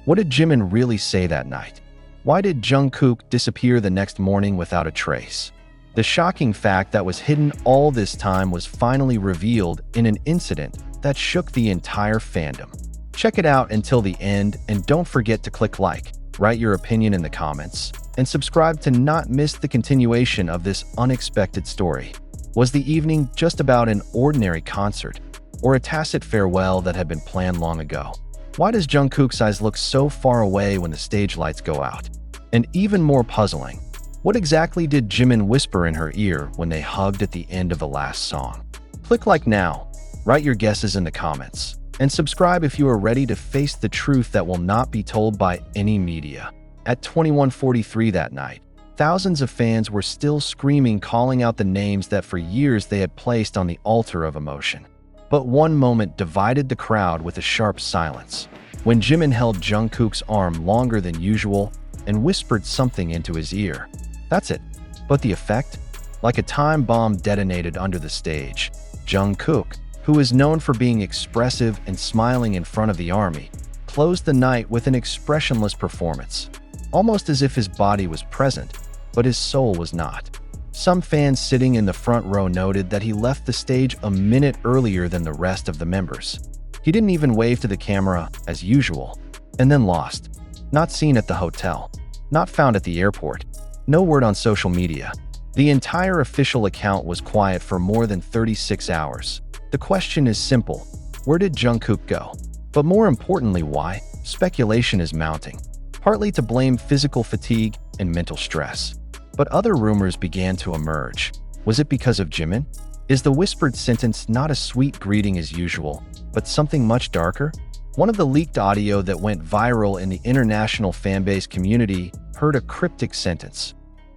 What did Jimin really say that night? Why did Jungkook disappear the next morning without a trace? The shocking fact that was hidden all this time was finally revealed in an incident that shook the entire fandom. Check it out until the end, and don't forget to click like, write your opinion in the comments, and subscribe to not miss the continuation of this unexpected story. Was the evening just about an ordinary concert, or a tacit farewell that had been planned long ago? Why does Jungkook's eyes look so far away when the stage lights go out? And even more puzzling, what exactly did Jimin whisper in her ear when they hugged at the end of the last song? Click like now, write your guesses in the comments, and subscribe if you are ready to face the truth that will not be told by any media. At 21:43 that night, thousands of fans were still screaming, calling out the names that for years they had placed on the altar of emotion. But one moment divided the crowd with a sharp silence, when Jimin held Jungkook's arm longer than usual and whispered something into his ear. That's it. But the effect? Like a time bomb detonated under the stage. Jungkook, who is known for being expressive and smiling in front of the army, closed the night with an expressionless performance, almost as if his body was present, but his soul was not. Some fans sitting in the front row noted that he left the stage a minute earlier than the rest of the members. He didn't even wave to the camera, as usual, and then lost. Not seen at the hotel, not found at the airport, no word on social media. The entire official account was quiet for more than 36 hours. The question is simple: where did Jungkook go? But more importantly, why? Speculation is mounting, partly to blame physical fatigue and mental stress. But other rumors began to emerge. Was it because of Jimin? Is the whispered sentence not a sweet greeting as usual, but something much darker? One of the leaked audio that went viral in the international fanbase community heard a cryptic sentence.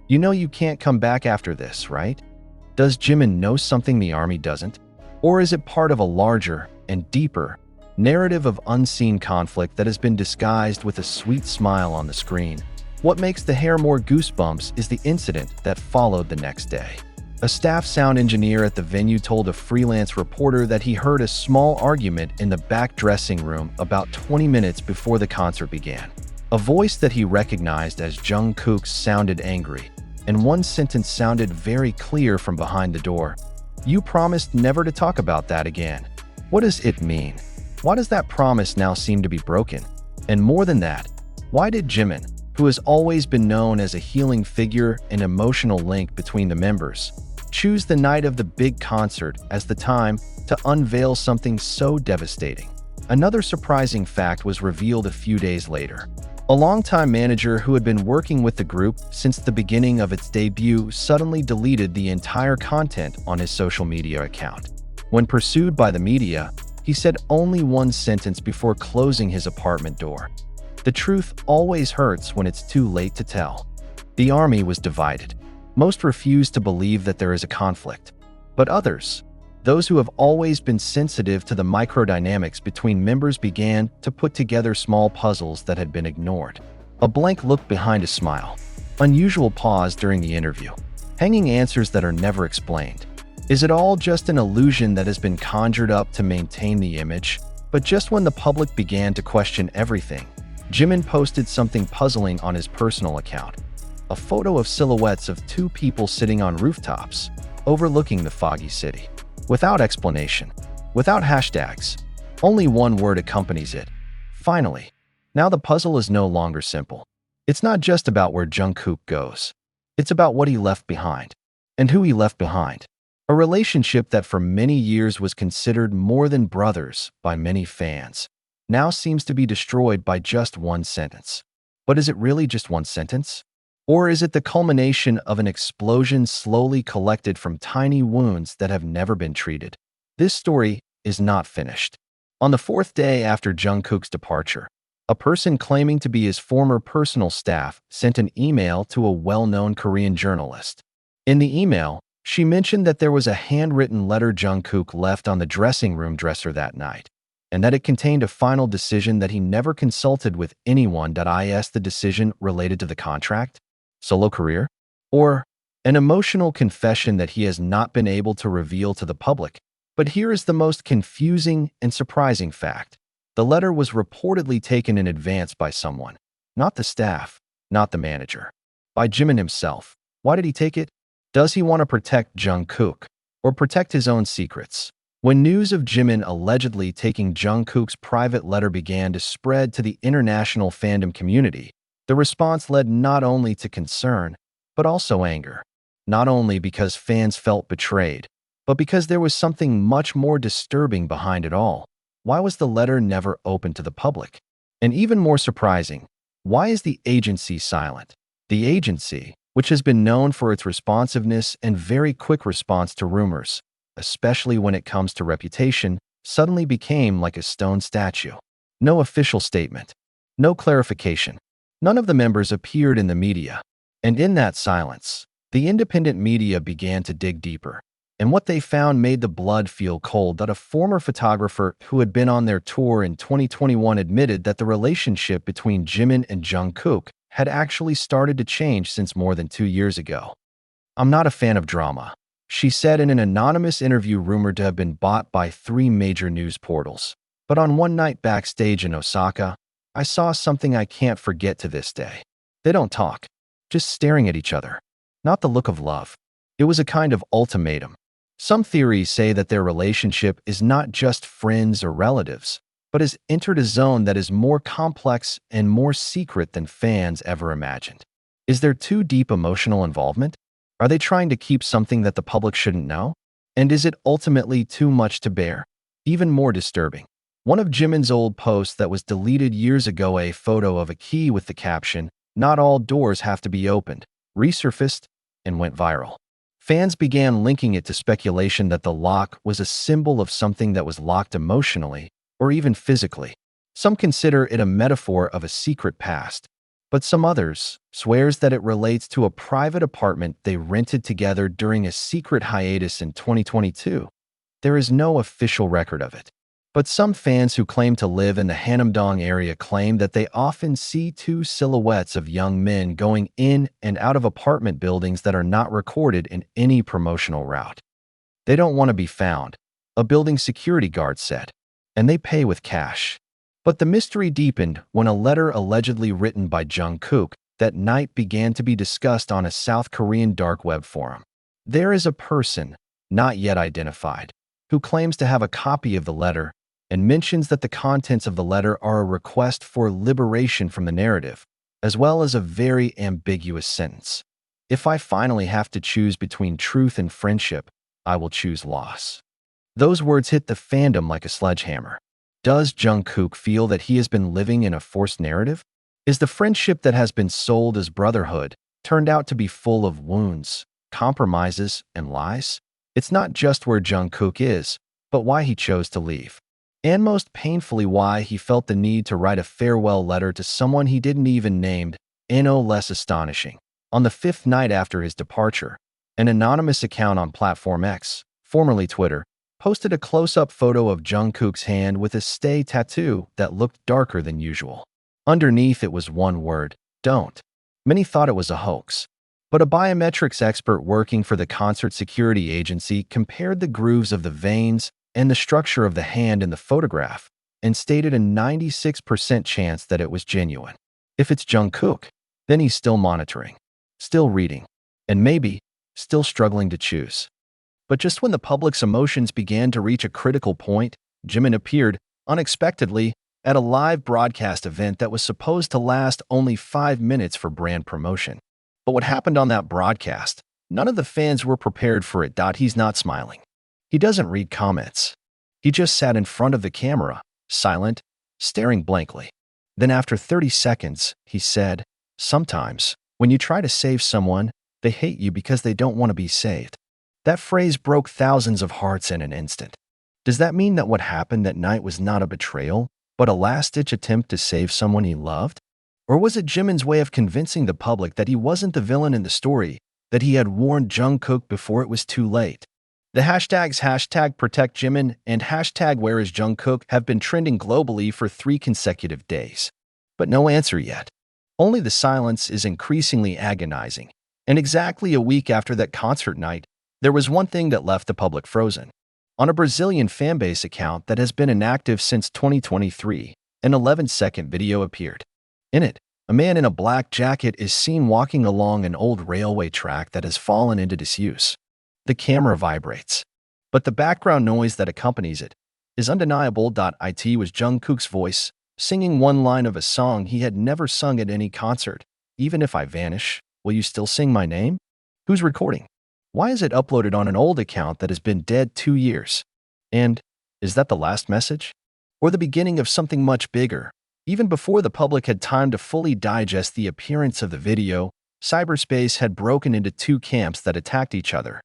"You know you can't come back after this, right?" Does Jimin know something the army doesn't? Or is it part of a larger and deeper narrative of unseen conflict that has been disguised with a sweet smile on the screen? What makes the hair more goosebumps is the incident that followed the next day. A staff sound engineer at the venue told a freelance reporter that he heard a small argument in the back dressing room about 20 minutes before the concert began. A voice that he recognized as Jungkook's sounded angry, and one sentence sounded very clear from behind the door. "You promised never to talk about that again." What does it mean? Why does that promise now seem to be broken? And more than that, why did Jimin, who has always been known as a healing figure and emotional link between the members, choose the night of the big concert as the time to unveil something so devastating? Another surprising fact was revealed a few days later. A longtime manager who had been working with the group since the beginning of its debut suddenly deleted the entire content on his social media account. When pursued by the media, he said only one sentence before closing his apartment door: "The truth always hurts when it's too late to tell." The army was divided. Most refused to believe that there is a conflict. But others, those who have always been sensitive to the microdynamics between members, began to put together small puzzles that had been ignored. A blank look behind a smile. Unusual pause during the interview. Hanging answers that are never explained. Is it all just an illusion that has been conjured up to maintain the image? But just when the public began to question everything, Jimin posted something puzzling on his personal account. A photo of silhouettes of two people sitting on rooftops, overlooking the foggy city. Without explanation, without hashtags, only one word accompanies it: finally. Now the puzzle is no longer simple. It's not just about where Jungkook goes. It's about what he left behind, and who he left behind. A relationship that for many years was considered more than brothers by many fans now seems to be destroyed by just one sentence. But is it really just one sentence? Or is it the culmination of an explosion slowly collected from tiny wounds that have never been treated? This story is not finished. On the fourth day after Jungkook's departure, a person claiming to be his former personal staff sent an email to a well-known Korean journalist. In the email, she mentioned that there was a handwritten letter Jungkook left on the dressing room dresser that night, and that it contained a final decision that he never consulted with anyone. Is the decision related to the contract, solo career, or an emotional confession that he has not been able to reveal to the public? But here is the most confusing and surprising fact. The letter was reportedly taken in advance by someone, not the staff, not the manager, by Jimin himself. Why did he take it? Does he want to protect Jungkook or protect his own secrets? When news of Jimin allegedly taking Jungkook's private letter began to spread to the international fandom community, the response led not only to concern, but also anger. Not only because fans felt betrayed, but because there was something much more disturbing behind it all. Why was the letter never opened to the public? And even more surprising, why is the agency silent? The agency, which has been known for its responsiveness and very quick response to rumors, especially when it comes to reputation, suddenly became like a stone statue. No official statement, no clarification. None of the members appeared in the media. And in that silence, the independent media began to dig deeper. And what they found made the blood feel cold. That a former photographer who had been on their tour in 2021 admitted that the relationship between Jimin and Jungkook had actually started to change since more than 2 years ago. "I'm not a fan of drama," she said in an anonymous interview rumored to have been bought by 3 major news portals. "But on one night backstage in Osaka, I saw something I can't forget to this day. They don't talk, just staring at each other. Not the look of love. It was a kind of ultimatum. Some theories say that their relationship is not just friends or relatives, but has entered a zone that is more complex and more secret than fans ever imagined. Is there too deep emotional involvement? Are they trying to keep something that the public shouldn't know? And is it ultimately too much to bear? Even more disturbing, one of Jimin's old posts that was deleted years ago, a photo of a key with the caption, "Not all doors have to be opened," resurfaced and went viral. Fans began linking it to speculation that the lock was a symbol of something that was locked emotionally or even physically. Some consider it a metaphor of a secret past, but some others swears that it relates to a private apartment they rented together during a secret hiatus in 2022. There is no official record of it, but some fans who claim to live in the Hanamdong area claim that they often see 2 silhouettes of young men going in and out of apartment buildings that are not recorded in any promotional route. "They don't want to be found," a building security guard said, "and they pay with cash." But the mystery deepened when a letter allegedly written by Jungkook that night began to be discussed on a South Korean dark web forum. There is a person, not yet identified, who claims to have a copy of the letter and mentions that the contents of the letter are a request for liberation from the narrative, as well as a very ambiguous sentence. "If I finally have to choose between truth and friendship, I will choose loss." Those words hit the fandom like a sledgehammer. Does Jungkook feel that he has been living in a forced narrative? Is the friendship that has been sold as brotherhood turned out to be full of wounds, compromises, and lies? It's not just where Jungkook is, but why he chose to leave. And most painfully, why he felt the need to write a farewell letter to someone he didn't even name. No less astonishing. On the 5th night after his departure, an anonymous account on platform X, formerly Twitter, posted a close-up photo of Jungkook's hand with a stay tattoo that looked darker than usual. Underneath it was one word, "Don't." Many thought it was a hoax, but a biometrics expert working for the concert security agency compared the grooves of the veins and the structure of the hand in the photograph and stated a 96% chance that it was genuine. If it's Jungkook, then he's still monitoring, still reading, and maybe still struggling to choose. But just when the public's emotions began to reach a critical point, Jimin appeared, unexpectedly, at a live broadcast event that was supposed to last only 5 minutes for brand promotion. But what happened on that broadcast? None of the fans were prepared for it. He's not smiling. He doesn't read comments. He just sat in front of the camera, silent, staring blankly. Then after 30 seconds, he said, "Sometimes, when you try to save someone, they hate you because they don't want to be saved." That phrase broke thousands of hearts in an instant. Does that mean that what happened that night was not a betrayal, but a last-ditch attempt to save someone he loved? Or was it Jimin's way of convincing the public that he wasn't the villain in the story, that he had warned Jungkook before it was too late? The hashtags #ProtectJimin and #WhereIsJungkook have been trending globally for 3 consecutive days. But no answer yet. Only the silence is increasingly agonizing. And exactly a week after that concert night, there was one thing that left the public frozen. On a Brazilian fanbase account that has been inactive since 2023, an 11-second video appeared. In it, a man in a black jacket is seen walking along an old railway track that has fallen into disuse. The camera vibrates, but the background noise that accompanies it is undeniable. It was Jungkook's voice, singing one line of a song he had never sung at any concert. Even if I vanish, will you still sing my name? Who's recording? Why is it uploaded on an old account that has been dead 2 years? And is that the last message? Or the beginning of something much bigger? Even before the public had time to fully digest the appearance of the video, cyberspace had broken into two camps that attacked each other.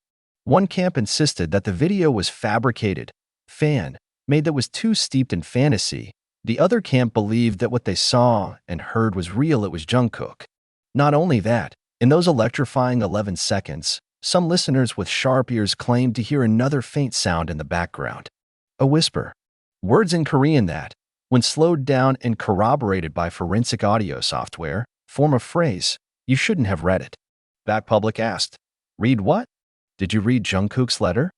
One camp insisted that the video was fabricated, fan-made, that was too steeped in fantasy. The other camp believed that what they saw and heard was real. It was Jungkook. Not only that, in those electrifying 11 seconds, some listeners with sharp ears claimed to hear another faint sound in the background. A whisper. Words in Korean that, when slowed down and corroborated by forensic audio software, form a phrase, "You shouldn't have read it." That public asked, "Read what? Did you read Jungkook's letter?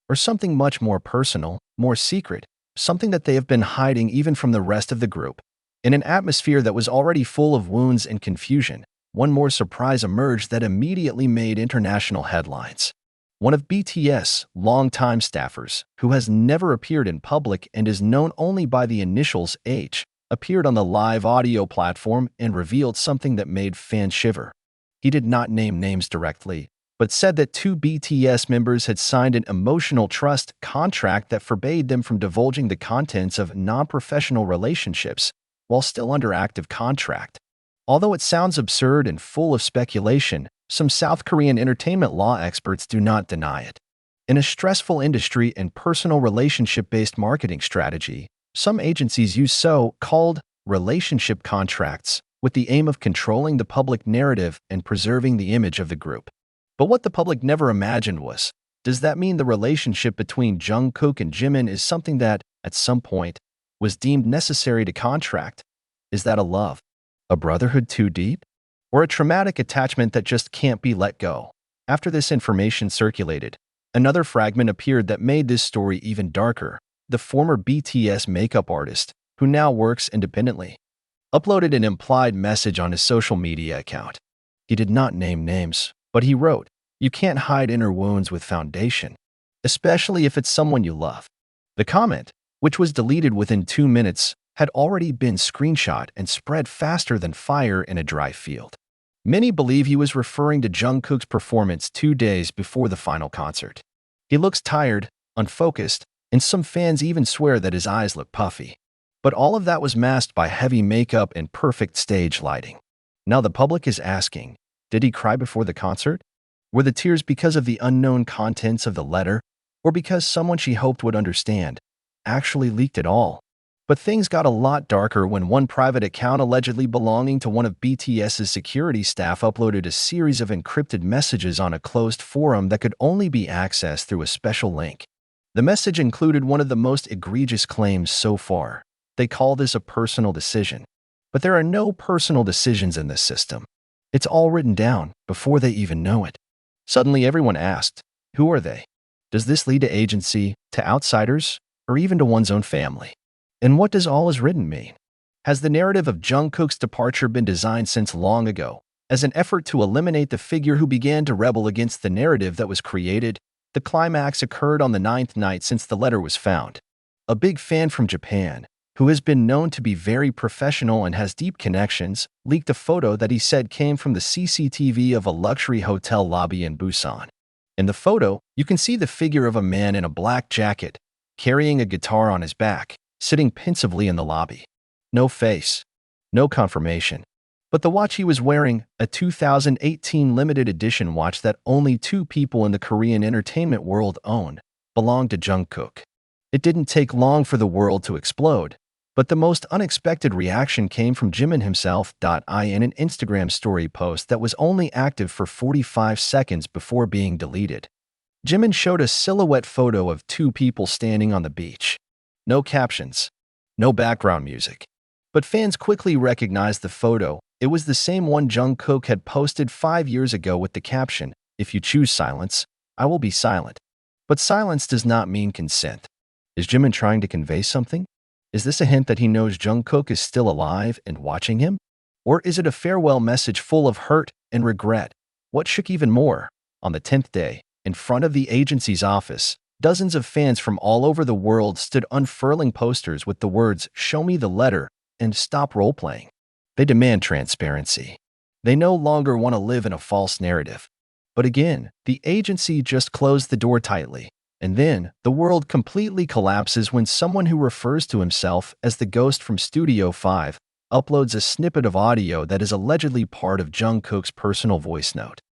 Or something much more personal, more secret, something that they have been hiding even from the rest of the group?" In an atmosphere that was already full of wounds and confusion, one more surprise emerged that immediately made international headlines. One of BTS' longtime staffers, who has never appeared in public and is known only by the initials H, appeared on the live audio platform and revealed something that made fans shiver. He did not name names directly, but said that 2 BTS members had signed an emotional trust contract that forbade them from divulging the contents of non-professional relationships while still under active contract. Although it sounds absurd and full of speculation, some South Korean entertainment law experts do not deny it. In a stressful industry and personal relationship-based marketing strategy, some agencies use so-called relationship contracts with the aim of controlling the public narrative and preserving the image of the group. But what the public never imagined was, does that mean the relationship between Jungkook and Jimin is something that, at some point, was deemed necessary to contract? Is that a love? A brotherhood too deep? Or a traumatic attachment that just can't be let go? After this information circulated, another fragment appeared that made this story even darker. The former BTS makeup artist, who now works independently, uploaded an implied message on his social media account. He did not name names, but he wrote, "You can't hide inner wounds with foundation, especially if it's someone you love." The comment, which was deleted within 2 minutes, had already been screenshot and spread faster than fire in a dry field. Many believe he was referring to Jungkook's performance 2 days before the final concert. He looks tired, unfocused, and some fans even swear that his eyes look puffy. But all of that was masked by heavy makeup and perfect stage lighting. Now the public is asking, did he cry before the concert? Were the tears because of the unknown contents of the letter, or because someone she hoped would understand actually leaked it all? But things got a lot darker when one private account allegedly belonging to one of BTS's security staff uploaded a series of encrypted messages on a closed forum that could only be accessed through a special link. The message included one of the most egregious claims so far. They call this a personal decision. But there are no personal decisions in this system. It's all written down before they even know it. Suddenly everyone asked, who are they? Does this lead to agency, to outsiders, or even to one's own family? And what does all is written mean? Has the narrative of Jungkook's departure been designed since long ago, as an effort to eliminate the figure who began to rebel against the narrative that was created? The climax occurred on the 9th night since the letter was found. A big fan from Japan, who has been known to be very professional and has deep connections, leaked a photo that he said came from the CCTV of a luxury hotel lobby in Busan. In the photo, you can see the figure of a man in a black jacket, carrying a guitar on his back, sitting pensively in the lobby. No face, no confirmation. But the watch he was wearing, a 2018 limited edition watch that only 2 people in the Korean entertainment world own, belonged to Jungkook. It didn't take long for the world to explode, but the most unexpected reaction came from Jimin himself. In an Instagram story post that was only active for 45 seconds before being deleted, Jimin showed a silhouette photo of 2 people standing on the beach. No captions, no background music. But fans quickly recognized the photo. It was the same one Jungkook had posted 5 years ago with the caption, "If you choose silence, I will be silent." But silence does not mean consent. Is Jimin trying to convey something? Is this a hint that he knows Jungkook is still alive and watching him? Or is it a farewell message full of hurt and regret? What shook even more? On the 10th day, in front of the agency's office, dozens of fans from all over the world stood unfurling posters with the words, "Show me the letter," and "Stop role-playing." They demand transparency. They no longer want to live in a false narrative. But again, the agency just closed the door tightly. And then, the world completely collapses when someone who refers to himself as the ghost from Studio 5 uploads a snippet of audio that is allegedly part of Jungkook's personal voice note.